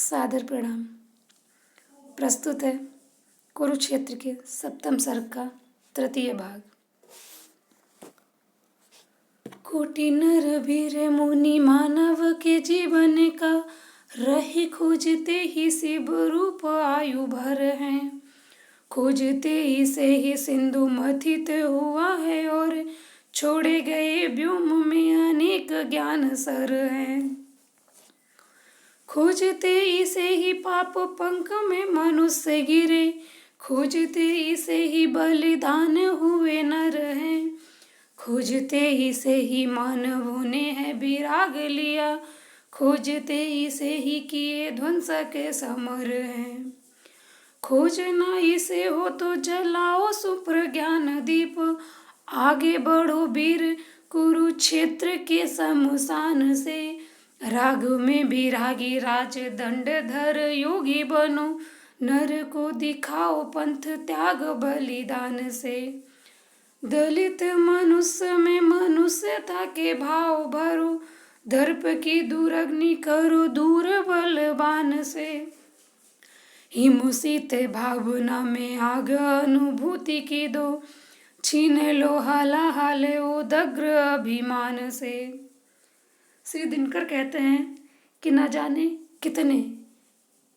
सादर प्रणाम। प्रस्तुत है कुरुक्षेत्र के सप्तम सर्ग का तृतीय भाग। कोटि नर वीर मुनि मानव के जीवन का रही खोजते ही शिव रूप आयु भर हैं। खोजते ही से ही सिंधु मथित हुआ है और छोड़े गए व्योम में अनेक ज्ञान सर हैं। खोजते इसे ही पाप पंख में मनुष्य गिरे, खोजते इसे ही बलिदान हुए नर हैं। खोजते इसे ही मानवों ने है विराग लिया, खोजते इसे ही किए ध्वंस के समर हैं। खोजना इसे हो तो जलाओ सुप्रज्ञान दीप, आगे बढ़ो वीर कुरुक्षेत्र के शमशान से। राग में विरागी राज दंड धर योगी बनो, नर को दिखाओ पंथ त्याग बलिदान से। दलित मनुष्य में मनुष्यता के भाव भरो, दर्प की दुरग्नि करो दूर बलवान से। हिमशीत भावना में आग अनुभूति की दो, छीन लो हलाहल उदग्र अभिमान से। श्री दिनकर कहते हैं कि न जाने कितने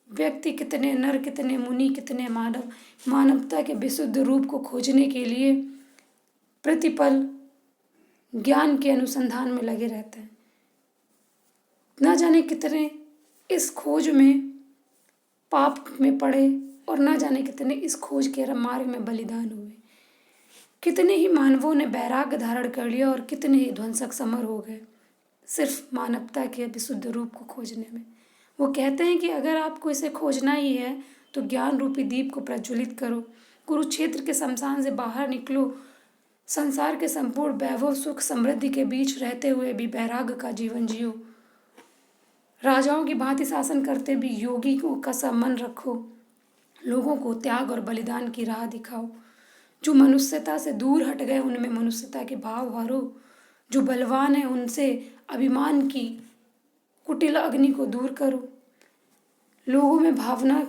व्यक्ति, कितने नर, कितने मुनि, कितने मानव मानवता के विशुद्ध रूप को खोजने के लिए प्रतिपल ज्ञान के अनुसंधान में लगे रहते हैं। न जाने कितने इस खोज में पाप में पड़े और न जाने कितने इस खोज के मार्ग में बलिदान हुए। कितने ही मानवों ने वैराग्य धारण कर लिया और कितने ही ध्वंसक समर हो गए सिर्फ मानवता के विशुद्ध रूप को खोजने में। वो कहते हैं कि अगर आपको इसे खोजना ही है तो ज्ञान रूपी दीप को प्रज्वलित करो, कुरुक्षेत्र के शमशान से बाहर निकलो, संसार के संपूर्ण वैभव सुख समृद्धि के बीच रहते हुए भी वैराग्य का जीवन जियो, राजाओं की भांति शासन करते भी योगी का सा मन रखो, लोगों को त्याग और बलिदान की राह दिखाओ। जो मनुष्यता से दूर हट गए उनमें मनुष्यता के भाव भरो, जो बलवान है उनसे अभिमान की कुटिल अग्नि को दूर करो। लोगों में भावना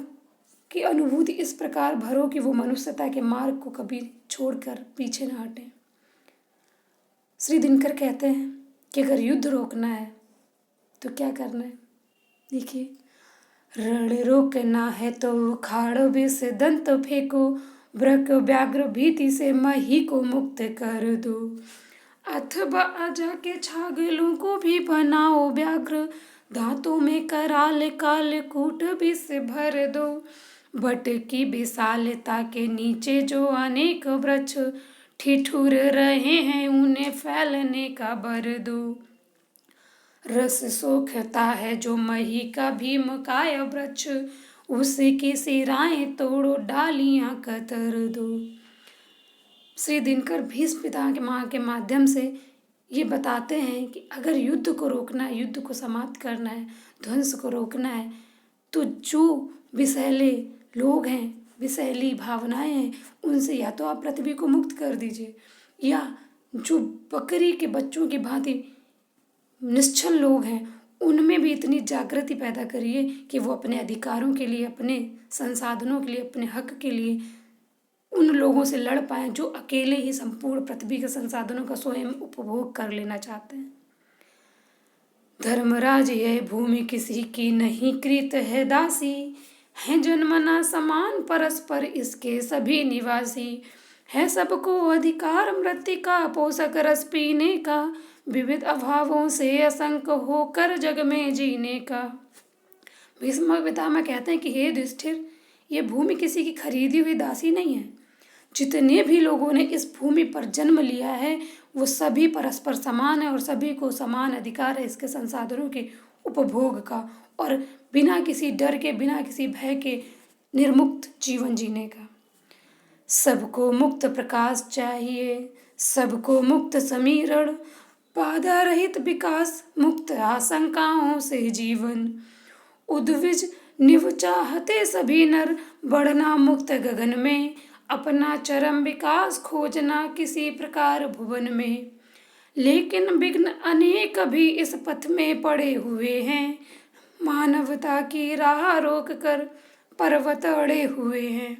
की अनुभूति इस प्रकार भरो कि वो मनुष्यता के मार्ग को कभी छोड़कर पीछे न हटें। श्री दिनकर कहते हैं कि अगर युद्ध रोकना है तो क्या करना है। देखिए, रण रोकना है तो उखाड़ विष दंत फेंको, व्रक व्याघ्र भीति से मही को मुक्त कर दो। अथवा अजा के छागलों को भी बनाओ व्याघ्र, दांतों में कराल काल कूट विष भर दो। बट की विशालता के नीचे जो अनेक वृक्ष ठिठुर रहे हैं, उन्हें फैलने का बर दो। रस सोखता है जो मही का भीम काय वृक्ष, उसी की सिराएं तोड़ो डालियां कतर दो। श्री दिनकर भीष्म पितामह के माध्यम से ये बताते हैं कि अगर युद्ध को रोकना है, युद्ध को समाप्त करना है, ध्वंस को रोकना है, तो जो विषैले लोग हैं, विषैली भावनाएं हैं, उनसे या तो आप पृथ्वी को मुक्त कर दीजिए, या जो बकरी के बच्चों की भांति निश्चल लोग हैं उनमें भी इतनी जागृति पैदा करिए कि वो अपने अधिकारों के लिए, अपने संसाधनों के लिए, अपने हक के लिए उन लोगों से लड़ पाएं जो अकेले ही संपूर्ण पृथ्वी के संसाधनों का स्वयं उपभोग कर लेना चाहते हैं। धर्मराज यह भूमि किसी की नहीं कृत है दासी, है जन्मना समान परस्पर इसके सभी निवासी। है सबको अधिकार मृत्तिका पोषक रस पीने का, विविध अभावों से असंख्य होकर जग में जीने का। भीष्म पितामह कहते हैं कि हे युधिष्ठिर, ये भूमि किसी की खरीदी हुई दासी नहीं है। जितने भी लोगों ने इस भूमि पर जन्म लिया है वो सभी परस्पर समान है और सभी को समान अधिकार है इसके संसाधनों के उपभोग का, और बिना किसी डर के, बिना किसी भय के निर्मुक्त जीवन जीने का। सबको मुक्त प्रकाश चाहिए, सबको मुक्त समीरण, बाधा रहित विकास, मुक्त आशंकाओं से जीवन। उद्विज निव चाहते सभी नर, बढ़ना मुक्त गगन में, अपना चरम विकास खोजना किसी प्रकार भुवन में। लेकिन विघ्न अनेक भी इस पथ में पड़े हुए हैं, मानवता की राह रोक कर पर्वत अड़े हुए हैं।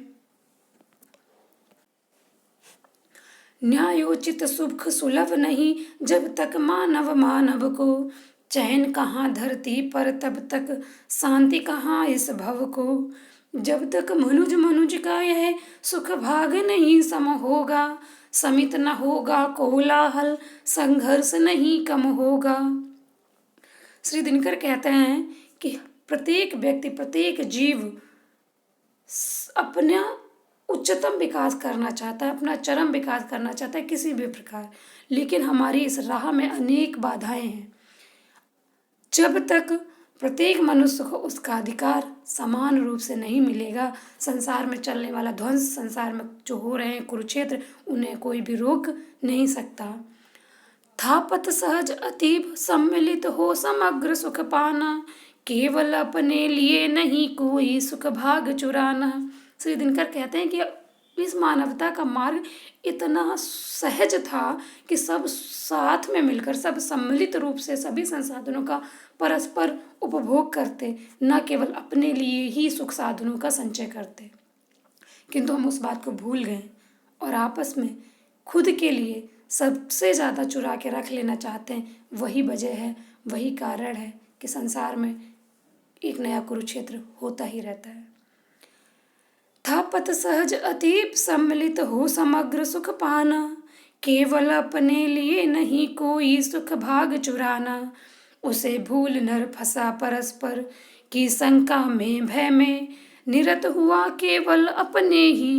न्यायोचित सुख सुलभ नहीं जब तक मानव मानव को, चैन कहाँ धरती पर तब तक शांति कहाँ इस भव को। जब तक मनुज मनुज का यह सुख भाग नहीं सम होगा, समित न होगा कोलाहल, संघर्ष नहीं कम होगा। श्री दिनकर कहते हैं कि प्रत्येक व्यक्ति, प्रत्येक जीव अपना उच्चतम विकास करना चाहता है, अपना चरम विकास करना चाहता है किसी भी प्रकार, लेकिन हमारी इस राह में अनेक बाधाएं हैं। जब तक प्रत्येक मनुष्य को उसका अधिकार समान रूप से नहीं मिलेगा, संसार में चलने वाला ध्वंस, संसार में जो हो रहे हैं कुरुक्षेत्र, उन्हें कोई भी रोक नहीं सकता। थापत सहज अतीब सम्मिलित हो समग्र सुख पाना, केवल अपने लिए नहीं कोई सुख भाग चुराना। श्री दिनकर कहते हैं कि इस मानवता का मार्ग इतना सहज था कि सब साथ में मिलकर, सब सम्मिलित रूप से सभी संसाधनों का परस्पर उपभोग करते, न केवल अपने लिए ही सुख साधनों का संचय करते। किंतु हम उस बात को भूल गए और आपस में खुद के लिए सबसे ज़्यादा चुरा के रख लेना चाहते हैं। वही वजह है, वही कारण है कि संसार में एक नया कुरुक्षेत्र होता ही रहता है। थापत सहज अतीब सम्मिलित हो समग्र सुख पाना, केवल अपने लिए नहीं कोई सुख भाग चुराना। उसे भूल नर फंसा परस्पर की शंका में भय में, निरत हुआ केवल अपने ही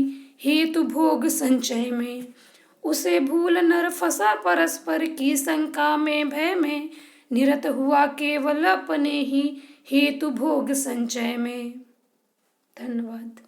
हेतु भोग संचय में। उसे भूल नर फंसा परस्पर की शंका में भय में, निरत हुआ केवल अपने ही हेतु भोग संचय में। धन्यवाद।